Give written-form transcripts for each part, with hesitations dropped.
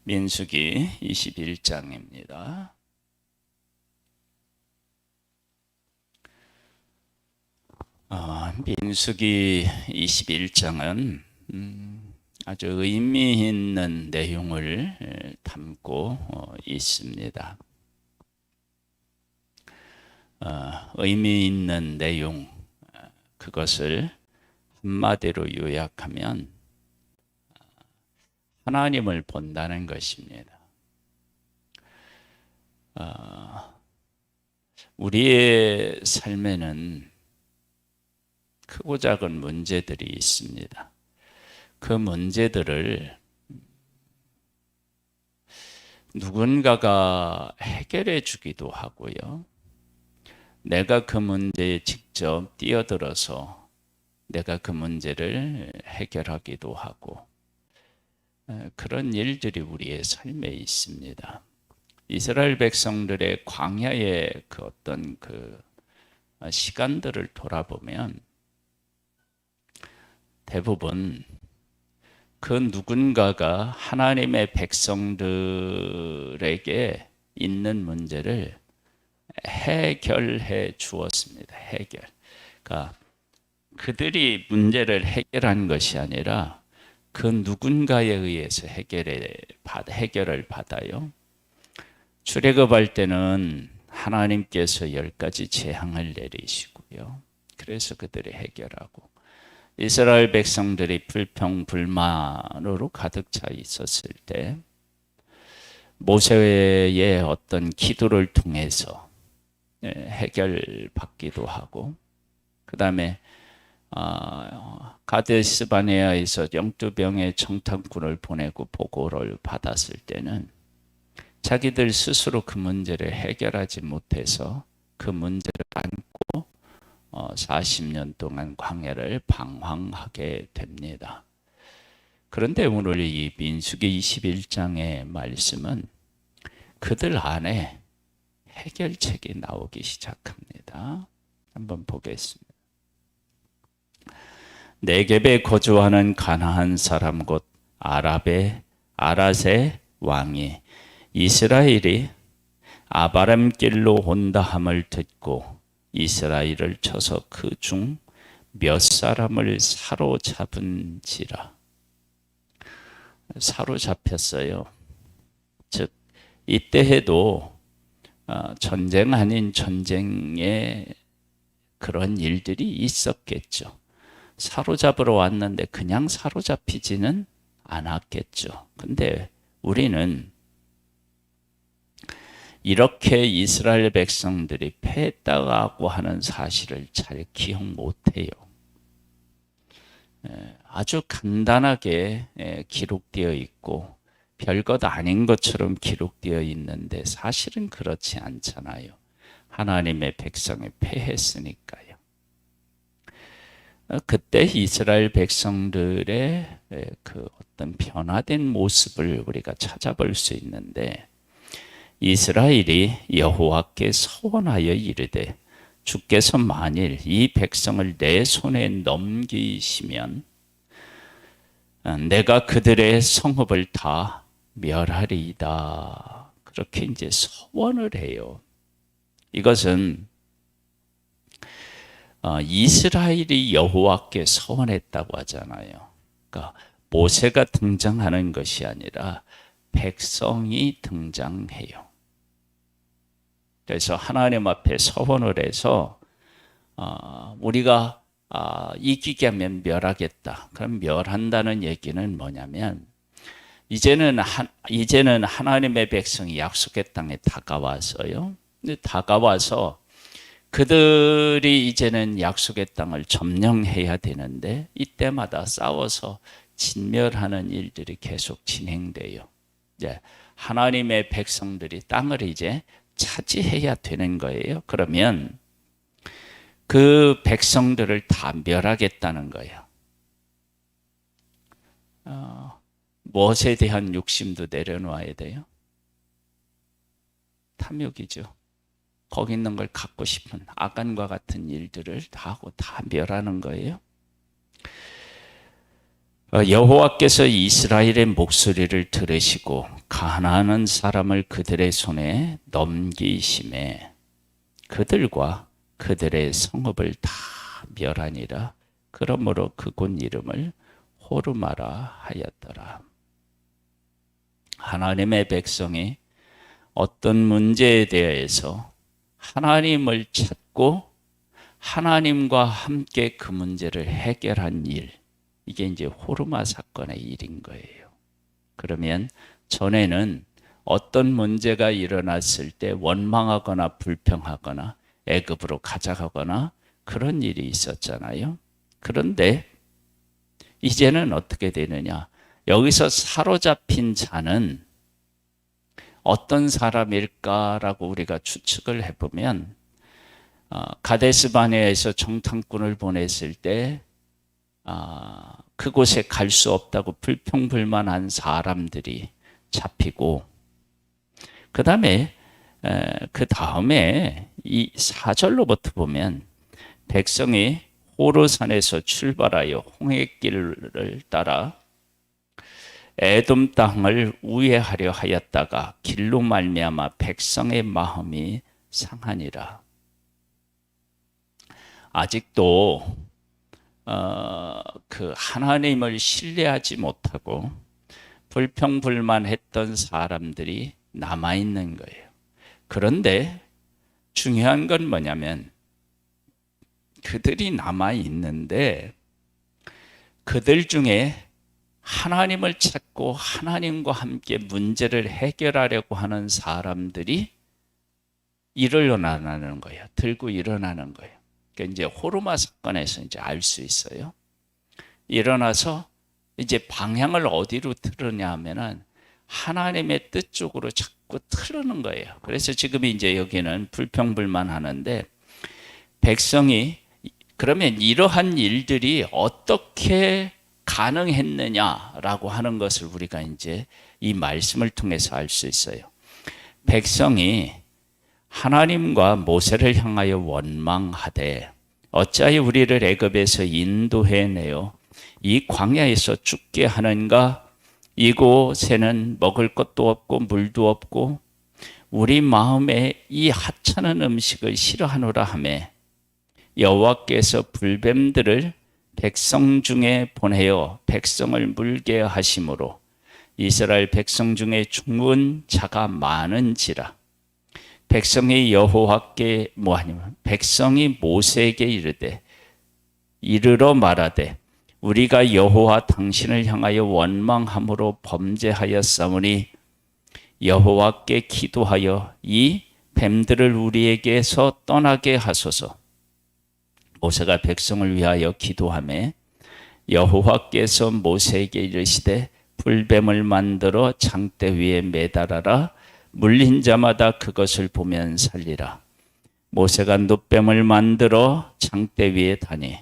민수기 21장입니다. 민수기 21장은 아주 의미 있는 내용을 담고 있습니다. 의미 있는 내용, 그것을 한마디로 요약하면 하나님을 본다는 것입니다. 우리의 삶에는 크고 작은 문제들이 있습니다. 그 문제들을 누군가가 해결해 주기도 하고요. 내가 그 문제에 직접 뛰어들어서 내가 그 문제를 해결하기도 하고, 그런 일들이 우리의 삶에 있습니다. 이스라엘 백성들의 광야의 그 어떤 시간들을 돌아보면 대부분 그 누군가가 하나님의 백성들에게 있는 문제를 해결해 주었습니다. 그러니까 그들이 문제를 해결한 것이 아니라 그 누군가에 의해서 해결을 받아요. 출애굽할 때는 하나님께서 10가지 재앙을 내리시고요. 그래서 그들이 해결하고, 이스라엘 백성들이 불평불만으로 가득 차 있었을 때 모세의 어떤 기도를 통해서 해결받기도 하고, 그 다음에 가데스 바네아에서 영두병의 청탄꾼을 보내고 보고를 받았을 때는 자기들 스스로 그 문제를 해결하지 못해서 그 문제를 안고 40년 동안 광야를 방황하게 됩니다. 그런데 오늘 이 민수기 21장의 말씀은 그들 안에 해결책이 나오기 시작합니다. 한번 보겠습니다. 네겝에 거주하는 가나안 사람 곧 아랏의 왕이 이스라엘이 아바람 길로 온다 함을 듣고 이스라엘을 쳐서 그 중 몇 사람을 사로잡은지라. 사로잡혔어요. 즉 이때 도 전쟁 아닌 전쟁에 그런 일들이 있었겠죠. 사로잡으러 왔는데 그냥 사로잡히지는 않았겠죠. 근데 우리는 이렇게 이스라엘 백성들이 패했다고 하는 사실을 잘 기억 못해요. 아주 간단하게 기록되어 있고 별것 아닌 것처럼 기록되어 있는데 사실은 그렇지 않잖아요. 하나님의 백성이 패했으니까요. 그때 이스라엘 백성들의 그 어떤 변화된 모습을 우리가 찾아볼 수 있는데, 이스라엘이 여호와께 서원하여 이르되 주께서 만일 이 백성을 내 손에 넘기시면 내가 그들의 성읍을 다 멸하리이다. 그렇게 이제 서원을 해요. 이것은 이스라엘이 여호와께 서원했다고 하잖아요. 그러니까 모세가 등장하는 것이 아니라 백성이 등장해요. 그래서 하나님 앞에 서원을 해서 우리가 이기게 하면 멸하겠다. 그럼 멸한다는 얘기는 뭐냐면 이제는 하나님의 백성이 약속의 땅에 다가와서요. 근데 다가와서 그들이 이제는 약속의 땅을 점령해야 되는데 이때마다 싸워서 진멸하는 일들이 계속 진행돼요. 이제 하나님의 백성들이 땅을 이제 차지해야 되는 거예요. 그러면 그 백성들을 다 멸하겠다는 거예요. 무엇에 대한 욕심도 내려놓아야 돼요? 탐욕이죠. 거기 있는 걸 갖고 싶은 아간과 같은 일들을 다 하고 다 멸하는 거예요. 여호와께서 이스라엘의 목소리를 들으시고 가나안 사람을 그들의 손에 넘기심에 그들과 그들의 성읍을 다 멸하니라. 그러므로 그곳 이름을 호르마라 하였더라. 하나님의 백성이 어떤 문제에 대해서 하나님을 찾고 하나님과 함께 그 문제를 해결한 일, 이게 이제 호르마 사건의 일인 거예요. 그러면 전에는 어떤 문제가 일어났을 때 원망하거나 불평하거나 애굽으로 가져가거나 그런 일이 있었잖아요. 그런데 이제는 어떻게 되느냐? 여기서 사로잡힌 자는 어떤 사람일까라고 우리가 추측을 해보면 가데스 바네아에서 정탐꾼을 보냈을 때 그곳에 갈 수 없다고 불평불만한 사람들이 잡히고, 그 다음에 이 4절로부터 보면 백성이 호르산에서 출발하여 홍해길을 따라 에돔 땅을 우회하려 하였다가 길로 말미암아 백성의 마음이 상하니라. 아직도 그 하나님을 신뢰하지 못하고 불평불만했던 사람들이 남아있는 거예요. 그런데 중요한 건 뭐냐면 그들이 남아있는데 그들 중에 하나님을 찾고 하나님과 함께 문제를 해결하려고 하는 사람들이 일어나는 거예요. 들고 일어나는 거예요. 그러니까 이제 호르마 사건에서 이제 알 수 있어요. 일어나서 이제 방향을 어디로 틀으냐 하면은 하나님의 뜻 쪽으로 자꾸 틀는 거예요. 그래서 지금 이제 여기는 불평불만하는데 백성이 그러면 이러한 일들이 어떻게 가능했느냐라고 하는 것을 우리가 이제 이 말씀을 통해서 알 수 있어요. 백성이 하나님과 모세를 향하여 원망하되 어찌하여 우리를 애굽에서 인도해내어 이 광야에서 죽게 하는가? 이곳에는 먹을 것도 없고 물도 없고 우리 마음에 이 하찮은 음식을 싫어하노라 하매 여호와께서 불뱀들을 백성 중에 보내어 백성을 물게 하심으로 이스라엘 백성 중에 죽은 자가 많은지라. 백성이 여호와께 백성이 모세에게 이르러 말하되 우리가 여호와 당신을 향하여 원망함으로 범죄하였사오니 여호와께 기도하여 이 뱀들을 우리에게서 떠나게 하소서. 모세가 백성을 위하여 기도하매 여호와께서 모세에게 이르시되 불뱀을 만들어 장대 위에 매달아라. 물린 자마다 그것을 보면 살리라. 모세가 놋뱀을 만들어 장대 위에 다니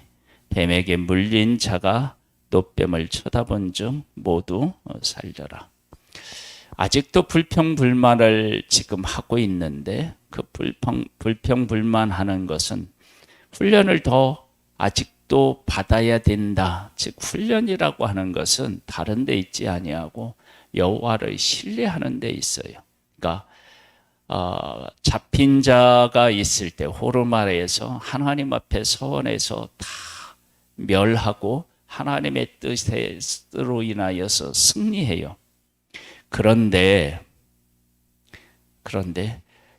뱀에게 물린 자가 놋뱀을 쳐다본 중 모두 살려라. 아직도 불평불만을 지금 하고 있는데 그 불평불만하는 것은 훈련을 더 아직도 받아야 된다. 즉 훈련이라고 하는 것은 다른 데 있지 아니하고 여호와를 신뢰하는 데 있어요. 그러니까 잡힌 자가 있을 때 호르마에서 하나님 앞에 서원해서 다 멸하고 하나님의 뜻으로 인하여서 승리해요. 그런데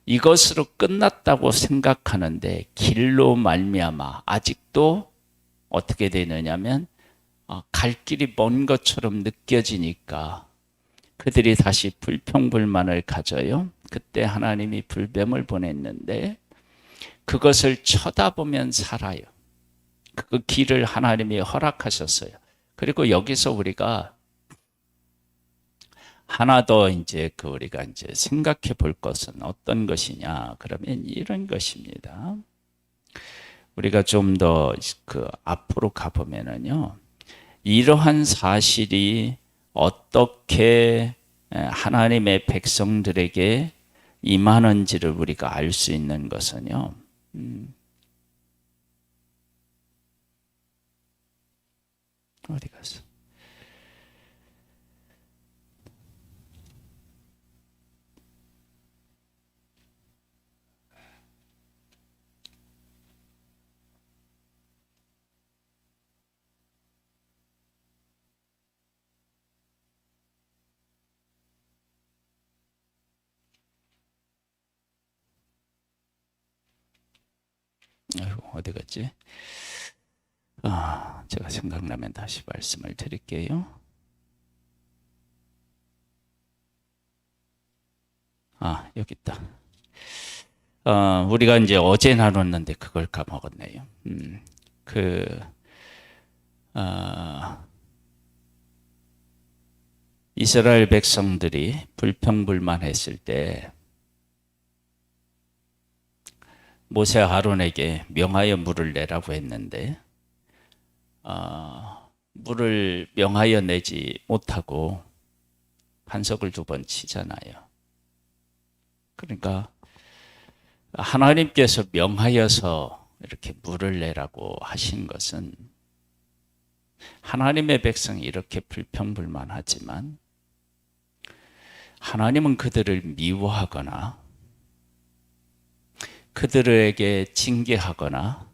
이것으로 끝났다고 생각하는데 길로 말미암아 아직도 어떻게 되느냐면 갈 길이 먼 것처럼 느껴지니까 그들이 다시 불평불만을 가져요. 그때 하나님이 불뱀을 보냈는데 그것을 쳐다보면 살아요. 그 길을 하나님이 허락하셨어요. 그리고 여기서 우리가 하나 더 우리가 생각해 볼 것은 어떤 것이냐? 그러면 이런 것입니다. 우리가 좀 더 앞으로 가보면은요, 이러한 사실이 어떻게 하나님의 백성들에게 임하는지를 우리가 알 수 있는 것은요, 어디 갔어? 아이고, 어디 갔지? 제가 생각나면 다시 말씀을 드릴게요. 여기 있다. 우리가 이제 어제 나눴는데 그걸 까먹었네요. 이스라엘 백성들이 불평불만했을 때 모세 아론에게 명하여 물을 내라고 했는데 물을 명하여 내지 못하고 반석을 2번 치잖아요. 그러니까 하나님께서 명하여서 이렇게 물을 내라고 하신 것은 하나님의 백성이 이렇게 불평불만하지만 하나님은 그들을 미워하거나 그들에게 징계하거나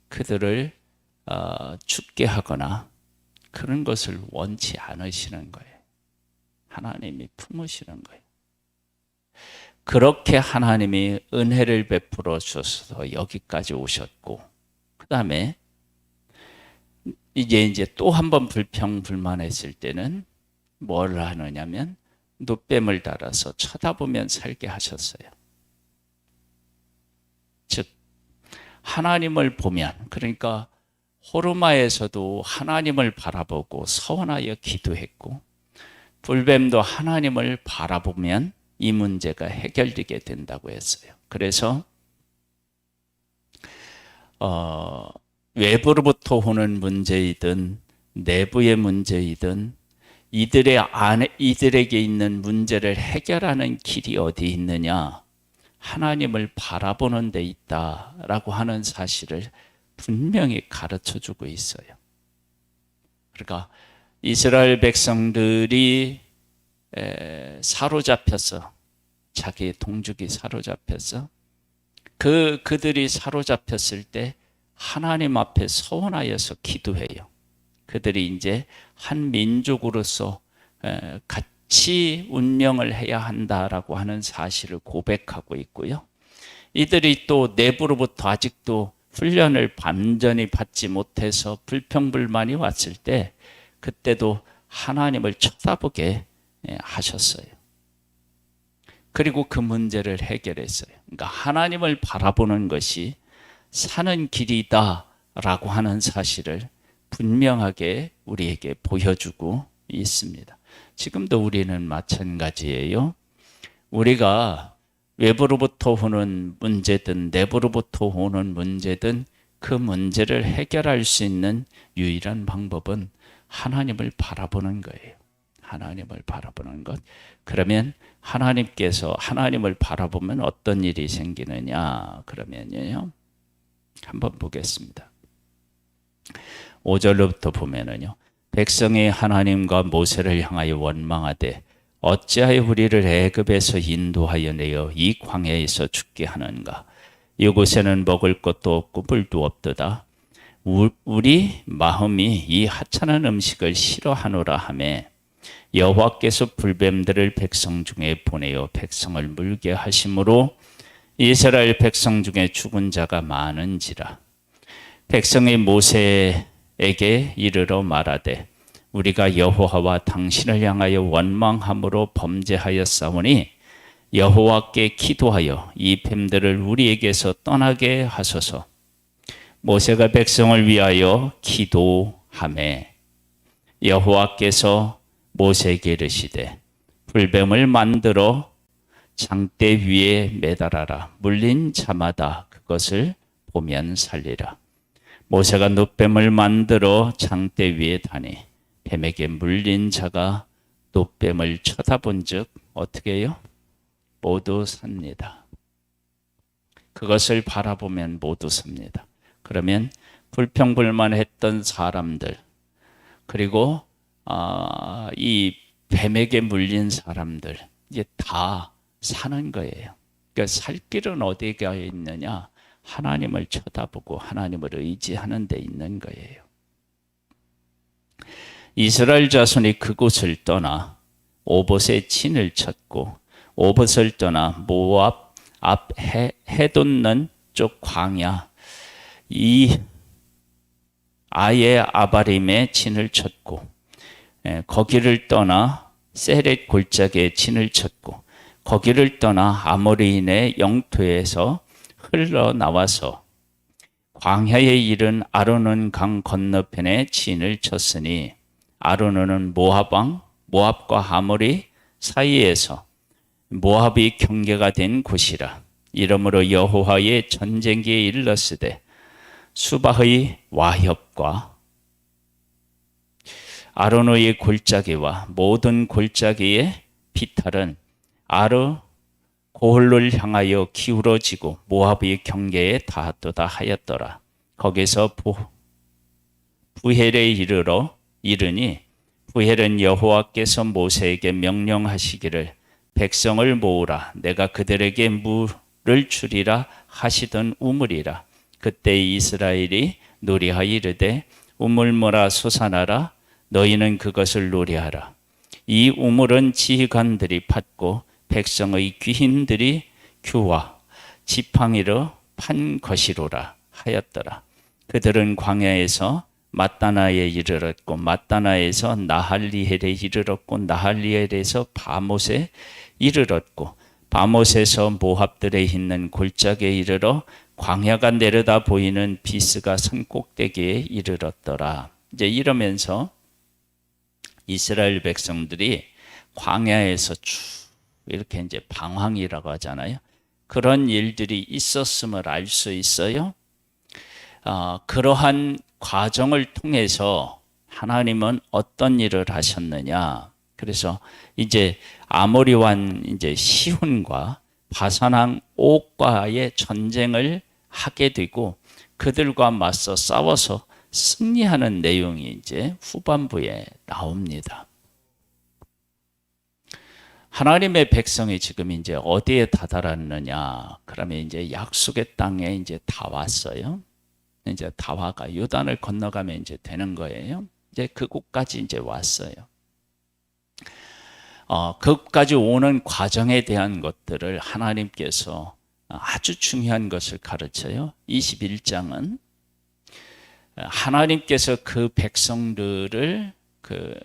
그들을 죽게 하거나 그런 것을 원치 않으시는 거예요. 하나님이 품으시는 거예요. 그렇게 하나님이 은혜를 베풀어 주셔서 여기까지 오셨고, 그 다음에 이제 또 한 번 불평불만했을 때는 뭘 하느냐면 놋뱀을 달아서 쳐다보면 살게 하셨어요. 즉 하나님을 보면, 그러니까 호르마에서도 하나님을 바라보고 서원하여 기도했고, 불뱀도 하나님을 바라보면 이 문제가 해결되게 된다고 했어요. 그래서 외부로부터 오는 문제이든 내부의 문제이든 이들에게 있는 문제를 해결하는 길이 어디 있느냐? 하나님을 바라보는 데 있다라고 하는 사실을 분명히 가르쳐주고 있어요. 그러니까 이스라엘 백성들이 사로잡혀서, 자기의 동족이 사로잡혀서 그들이 사로잡혔을 때 하나님 앞에 서원하여서 기도해요. 그들이 이제 한 민족으로서 같이 운명을 해야 한다라고 하는 사실을 고백하고 있고요. 이들이 또 내부로부터 아직도 훈련을 완전히 받지 못해서 불평불만이 왔을 때 그때도 하나님을 쳐다보게 하셨어요. 그리고 그 문제를 해결했어요. 그러니까 하나님을 바라보는 것이 사는 길이다라고 하는 사실을 분명하게 우리에게 보여주고 있습니다. 지금도 우리는 마찬가지예요. 우리가 외부로부터 오는 문제든 내부로부터 오는 문제든 그 문제를 해결할 수 있는 유일한 방법은 하나님을 바라보는 거예요. 하나님을 바라보는 것. 그러면 하나님께서 하나님을 바라보면 어떤 일이 생기느냐? 그러면요. 한번 보겠습니다. 5절로부터 보면은요. 백성이 하나님과 모세를 향하여 원망하되 어찌하여 우리를 애굽에서 인도하여 내어 이 광야에서 죽게 하는가? 이곳에는 먹을 것도 없고 물도 없도다. 우리 마음이 이 하찮은 음식을 싫어하노라 하매 여호와께서 불뱀들을 백성 중에 보내어 백성을 물게 하심으로 이스라엘 백성 중에 죽은 자가 많은지라. 백성이 모세에게 이르러 말하되 우리가 여호와와 당신을 향하여 원망함으로 범죄하였사오니 여호와께 기도하여 이 뱀들을 우리에게서 떠나게 하소서. 모세가 백성을 위하여 기도하매 여호와께서 모세에게 이르시되 불뱀을 만들어 장대 위에 매달아라. 물린 자마다 그것을 보면 살리라. 모세가 놋뱀을 만들어 장대 위에 다니 뱀에게 물린 자가 놋뱀을 쳐다본 즉 어떻게 해요? 모두 삽니다. 그것을 바라보면 모두 삽니다. 그러면 불평불만했던 사람들, 그리고 이 뱀에게 물린 사람들, 이게 다 사는 거예요. 그러니까 살 길은 어디가 있느냐? 하나님을 쳐다보고 하나님을 의지하는 데 있는 거예요. 이스라엘 자손이 그곳을 떠나 오봇에 진을 쳤고 오봇을 떠나 모압 앞 해돋는 북쪽 광야 이 아예 아바림에 진을 쳤고 거기를 떠나 세렛 골짜기에 진을 쳤고 거기를 떠나 아모리인의 영토에서 흘러나와서 광야에 이른 아르논 강 건너편에 진을 쳤으니 아르논은 모압과 아모리 사이에서 모압이 경계가 된 곳이라. 이러므로 여호와의 전쟁기에 일렀으되 수바의 와협과 아르논의 골짜기와 모든 골짜기의 비탈은 아르 고홀을 향하여 기울어지고 모압의 경계에 닿았도다 하였더라. 거기서 부헬에 이르니 부헬은 여호와께서 모세에게 명령하시기를 백성을 모으라. 내가 그들에게 물을 주리라 하시던 우물이라. 그때 이스라엘이 노래하여 이르되 우물물아 솟아나라. 너희는 그것을 노래하라. 이 우물은 지휘관들이 팠고 백성의 귀인들이 규와 지팡이로 판 것이로라 하였더라. 그들은 광야에서 맞다나에 이르렀고 맞다나에서 나할리엘에 이르렀고 나할리엘에서 바못에 이르렀고 바못에서 모압들에 있는 골짜기에 이르러 광야가 내려다 보이는 비스가 산 꼭대기에 이르렀더라. 이제 이러면서 이스라엘 백성들이 광야에서 쭉 이렇게 이제 방황이라고 하잖아요. 그런 일들이 있었음을 알 수 있어요. 그러한 과정을 통해서 하나님은 어떤 일을 하셨느냐. 그래서 이제 아모리 왕 이제 시훈과 바산왕 옥과의 전쟁을 하게 되고 그들과 맞서 싸워서 승리하는 내용이 이제 후반부에 나옵니다. 하나님의 백성이 지금 이제 어디에 다다랐느냐? 그러면 이제 약속의 땅에 이제 다 왔어요. 이제 다 와가 요단을 건너가면 이제 되는 거예요. 이제 그곳까지 이제 왔어요. 그곳까지 오는 과정에 대한 것들을 하나님께서 아주 중요한 것을 가르쳐요. 21장은 하나님께서 그 백성들을 그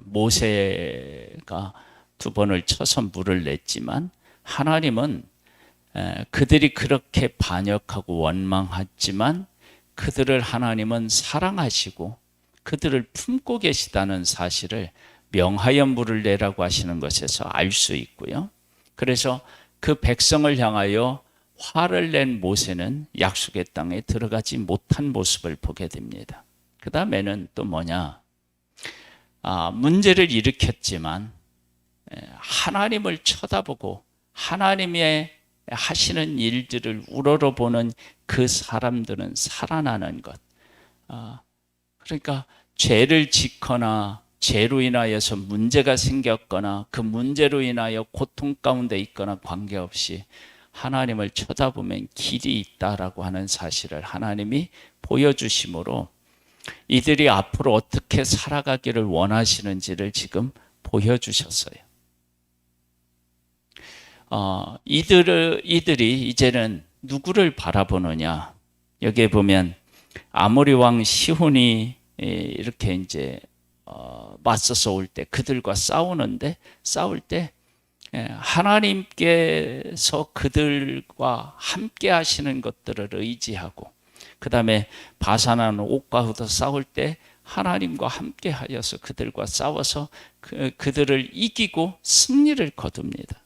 모세가 2번을 쳐서 물을 냈지만 하나님은 그들이 그렇게 반역하고 원망했지만 그들을 하나님은 사랑하시고 그들을 품고 계시다는 사실을 명하여 물을 내라고 하시는 것에서 알 수 있고요. 그래서 그 백성을 향하여 화를 낸 모세는 약속의 땅에 들어가지 못한 모습을 보게 됩니다. 그 다음에는 또 뭐냐? 문제를 일으켰지만 하나님을 쳐다보고 하나님의 하시는 일들을 우러러보는 그 사람들은 살아나는 것. 그러니까 죄를 짓거나 죄로 인하여서 문제가 생겼거나 그 문제로 인하여 고통 가운데 있거나 관계없이 하나님을 쳐다보면 길이 있다라고 하는 사실을 하나님이 보여주심으로 이들이 앞으로 어떻게 살아가기를 원하시는지를 지금 보여주셨어요. 이들이 이제는 누구를 바라보느냐? 여기에 보면 아모리 왕 시혼이 이렇게 이제 맞서서 올 때 그들과 싸울 때 하나님께서 그들과 함께 하시는 것들을 의지하고 그 다음에 바산한 옥과도 싸울 때 하나님과 함께 하여서 그들과 싸워서 그들을 이기고 승리를 거둡니다.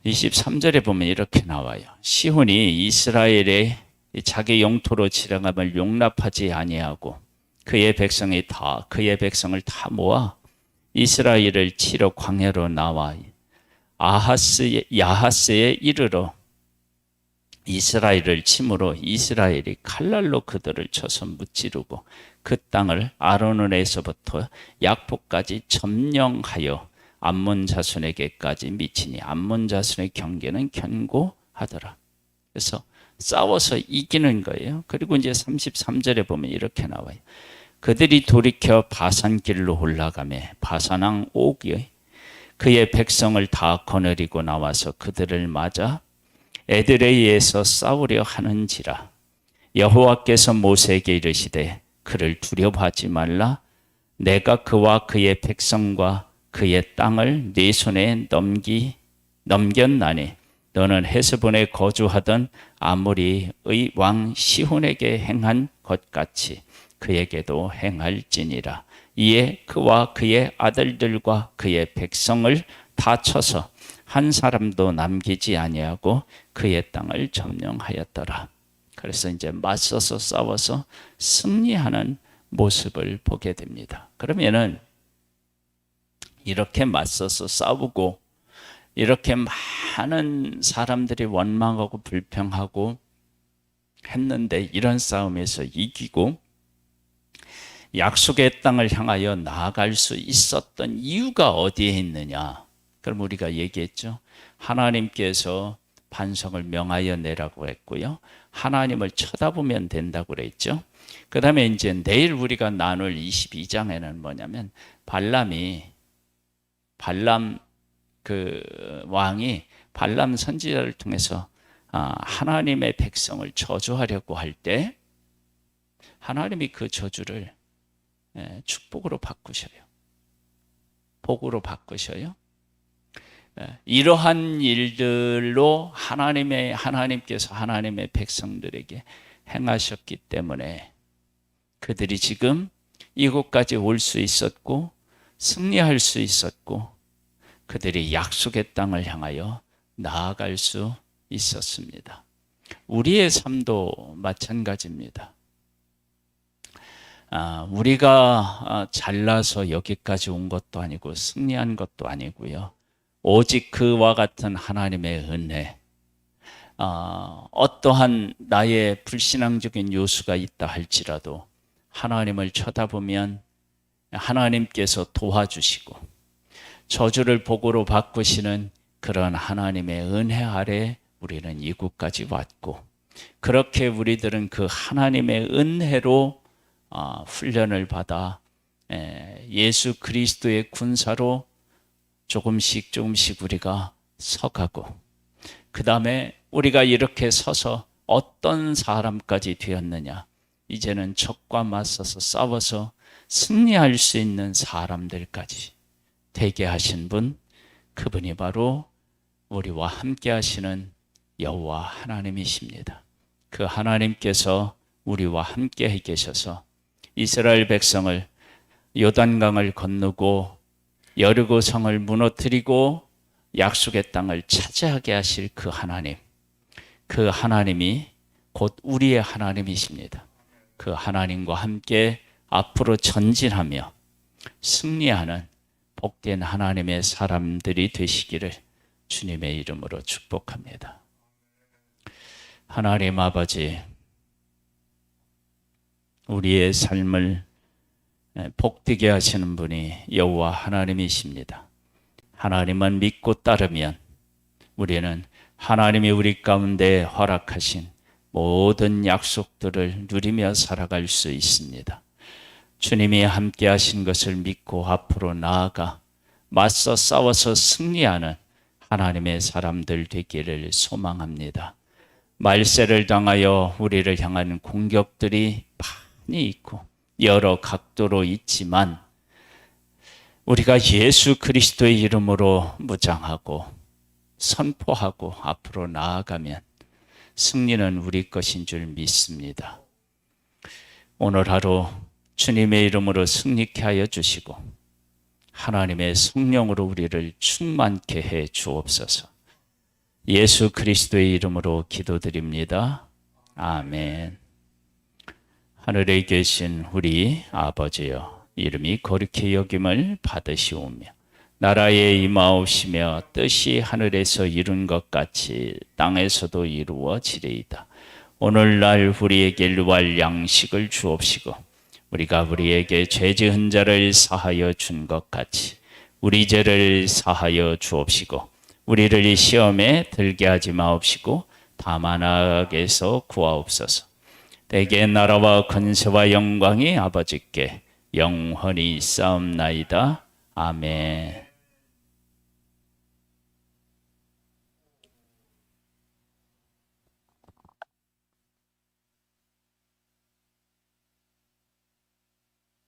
23절에 보면 이렇게 나와요. 시혼이 이스라엘의 자기 영토로 지나감을 용납하지 아니하고 그의 백성을 다 모아 이스라엘을 치러 광야로 나와 야하스에 이르러 이스라엘을 침으로 이스라엘이 칼날로 그들을 쳐서 무찌르고 그 땅을 아르논에서부터 약포까지 점령하여 암몬 자손에게까지 미치니 암몬 자손의 경계는 견고하더라. 그래서 싸워서 이기는 거예요. 그리고 이제 33절에 보면 이렇게 나와요. 그들이 돌이켜 바산길로 올라가매 바산왕 옥이 그의 백성을 다 거느리고 나와서 그들을 맞아 에드레이에서 싸우려 하는지라. 여호와께서 모세에게 이르시되 그를 두려워하지 말라. 내가 그와 그의 백성과 그의 땅을 네 손에 넘겼나니 너는 헤스본에 거주하던 아모리의 왕 시혼에게 행한 것 같이 그에게도 행할지니라. 이에 그와 그의 아들들과 그의 백성을 다 쳐서 한 사람도 남기지 아니하고 그의 땅을 점령하였더라. 그래서 이제 맞서서 싸워서 승리하는 모습을 보게 됩니다. 그러면은 이렇게 맞서서 싸우고 이렇게 많은 사람들이 원망하고 불평하고 했는데 이런 싸움에서 이기고 약속의 땅을 향하여 나아갈 수 있었던 이유가 어디에 있느냐? 그럼 우리가 얘기했죠. 하나님께서 반석을 명하여 내라고 했고요. 하나님을 쳐다보면 된다고 그랬죠. 그 다음에 이제 내일 우리가 나눌 22장에는 뭐냐면 발람 그 왕이 발람 선지자를 통해서 하나님의 백성을 저주하려고 할 때 하나님이 그 저주를 축복으로 바꾸셔요. 복으로 바꾸셔요. 이러한 일들로 하나님께서 하나님의 백성들에게 행하셨기 때문에 그들이 지금 이곳까지 올 수 있었고 승리할 수 있었고 그들이 약속의 땅을 향하여 나아갈 수 있었습니다. 우리의 삶도 마찬가지입니다. 우리가 잘나서 여기까지 온 것도 아니고 승리한 것도 아니고요. 오직 그와 같은 하나님의 은혜, 어떠한 나의 불신앙적인 요소가 있다 할지라도 하나님을 쳐다보면 하나님께서 도와주시고 저주를 복으로 바꾸시는 그런 하나님의 은혜 아래 우리는 이곳까지 왔고 그렇게 우리들은 그 하나님의 은혜로 훈련을 받아 예수 그리스도의 군사로 조금씩 우리가 서가고 그 다음에 우리가 이렇게 서서 어떤 사람까지 되었느냐? 이제는 적과 맞서서 싸워서 승리할 수 있는 사람들까지 되게 하신 분, 그분이 바로 우리와 함께 하시는 여호와 하나님이십니다. 그 하나님께서 우리와 함께 계셔서 이스라엘 백성을 요단강을 건너고 여리고 성을 무너뜨리고 약속의 땅을 차지하게 하실 그 하나님, 그 하나님이 곧 우리의 하나님이십니다. 그 하나님과 함께 앞으로 전진하며 승리하는 복된 하나님의 사람들이 되시기를 주님의 이름으로 축복합니다. 하나님 아버지, 우리의 삶을 복되게 하시는 분이 여호와 하나님이십니다. 하나님만 믿고 따르면 우리는 하나님이 우리 가운데 허락하신 모든 약속들을 누리며 살아갈 수 있습니다. 주님이 함께 하신 것을 믿고 앞으로 나아가 맞서 싸워서 승리하는 하나님의 사람들 되기를 소망합니다. 말세를 당하여 우리를 향한 공격들이 많이 있고 여러 각도로 있지만 우리가 예수 그리스도의 이름으로 무장하고 선포하고 앞으로 나아가면 승리는 우리 것인 줄 믿습니다. 오늘 하루 주님의 이름으로 승리케 하여 주시고 하나님의 성령으로 우리를 충만케 해 주옵소서. 예수 그리스도의 이름으로 기도드립니다. 아멘. 하늘에 계신 우리 아버지여, 이름이 거룩히 여김을 받으시오며 나라에 임하옵시며 뜻이 하늘에서 이룬 것 같이 땅에서도 이루어지리이다. 오늘날 우리에게 일용할 양식을 주옵시고 우리가 우리에게 죄 지은 자를 사하여 준 것 같이 우리 죄를 사하여 주옵시고 우리를 시험에 들게 하지 마옵시고 다만 악에서 구하옵소서. 대개 나라와 권세와 영광이 아버지께 영원히 있사옵나이다. 아멘.